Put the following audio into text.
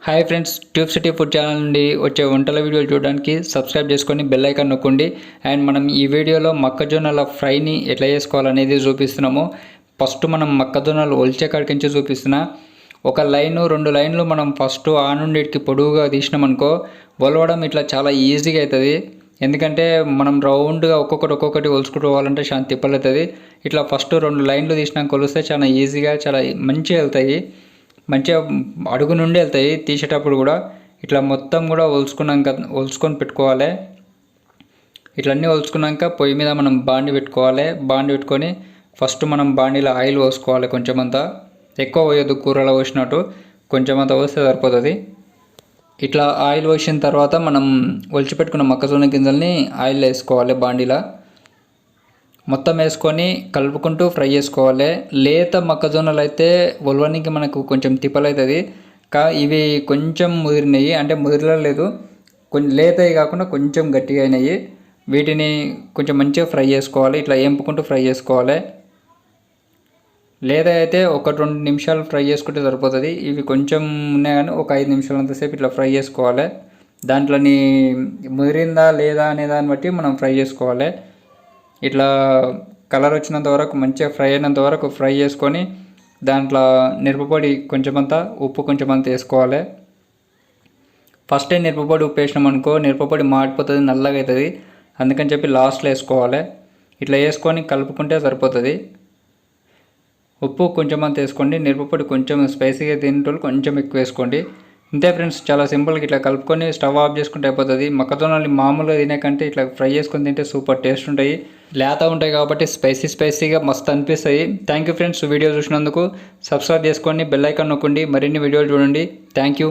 Hi friends, tube city food channel నుండి వచ్చే వంటల వీడియోలు చూడడానికి సబ్స్క్రైబ్ చేసుకొని బెల్ ఐకాన్ నొక్కండి. అండ్ మనం ఈ వీడియోలో మొక్కజొన్నల ఫ్రైని ఎట్లా చేసుకోవాలనేది చూపిస్తున్నాము. ఫస్ట్ మనం మొక్కజొన్నలు ఒలిచే కాడికించి చూపిస్తున్నా. ఒక లైను 2 లైన్లు మనం ఫస్ట్ ఆ నుండి ఇటుకి పొడుగుగా తీసినామనుకో ఒలవడం ఇట్లా చాలా ఈజీగా అవుతుంది. ఎందుకంటే మనం రౌండ్గా ఒక్కొక్కటి ఒలుచుకుంటూ పోవాలంటే చాలా తిప్పలు అవుతుంది. ఇట్లా ఫస్ట్ 2 లైన్లు తీసినాక కొలిస్తే చాలా ఈజీగా చాలా మంచిగా వెళ్తాయి. మంచిగా అడుగు నుండి వెళ్తాయి. తీసేటప్పుడు కూడా ఇట్లా మొత్తం కూడా ఒలుచుకొని పెట్టుకోవాలి. ఇట్లన్నీ ఒలుచుకున్నాక పొయ్యి మీద మనం బాండి పెట్టుకోవాలి. బాండి పెట్టుకొని ఫస్ట్ మనం బాండీలో ఆయిల్ పోసుకోవాలి. కొంచెం అంతా ఎక్కువ పోయొద్దు, కూరలో పోసినట్టు కొంచెం అంతా పోస్తే సరిపోతుంది. ఇట్లా ఆయిల్ పోసిన తర్వాత మనం ఒలిచిపెట్టుకున్న మొక్కజొన్న గింజల్ని ఆయిల్ వేసుకోవాలి. బాండీలో మొత్తం వేసుకొని కలుపుకుంటూ ఫ్రై చేసుకోవాలి. లేత మొక్కజొన్నలు అయితే ఒలవనికి మనకు కొంచెం తిప్పలు అవుతుంది. ఇవి కొంచెం ముదిరినాయి, అంటే ముదిరలేదు, కొంచెం లేతవి కాకుండా కొంచెం గట్టిగా అయినాయి. వీటిని కొంచెం మంచిగా ఫ్రై చేసుకోవాలి. ఇట్లా ఎంపుకుంటూ ఫ్రై చేసుకోవాలి. లేదా అయితే 1-2 నిమిషాలు ఫ్రై చేసుకుంటే సరిపోతుంది. ఇవి కొంచెం ఉన్నాయి కానీ ఒక 5 నిమిషాలు అంతసేపు ఇట్లా ఫ్రై చేసుకోవాలి. దాంట్లోని ముదిరిందా లేదా అనే దాన్ని బట్టి మనం ఫ్రై చేసుకోవాలి. ఇట్లా కలర్ వచ్చినంత వరకు మంచిగా ఫ్రై అయినంత వరకు ఫ్రై చేసుకొని దాంట్లో మిరపపొడి కొంచెమంతా, ఉప్పు కొంచెమంతా వేసుకోవాలి. ఫస్టే మిరపపొడి ఉప్పు వేసినామనుకో మిరపపొడి మాడిపోతుంది, నల్లగా అవుతుంది. అందుకని చెప్పి లాస్ట్లో వేసుకోవాలి. ఇట్లా వేసుకొని కలుపుకుంటే సరిపోతుంది. ఉప్పు కొంచెమంతా వేసుకోండి. మిరపపొడి కొంచెం స్పైసీగా తినేటోళ్ళు కొంచెం ఎక్కువ వేసుకోండి. ఇంతే ఫ్రెండ్స్, చాలా సింపుల్గా ఇట్లా కలుపుకొని స్టవ్ ఆఫ్ చేసుకుంటే అయిపోతుంది. మొక్కజొన్నలు మామూలుగా తినే కంటే ఇట్లా ఫ్రై చేసుకొని తింటే సూపర్ టేస్ట్ ఉంటాయి. లేత ఉంటాయి కాబట్టి స్పైసీగా మస్తు అనిపిస్తాయి. థ్యాంక్ యూ ఫ్రెండ్స్, వీడియో చూసినందుకు. సబ్స్క్రైబ్ చేసుకోండి, బెల్ ఐకాన్ నొక్కండి, మరిన్ని వీడియోలు చూడండి. Thank you.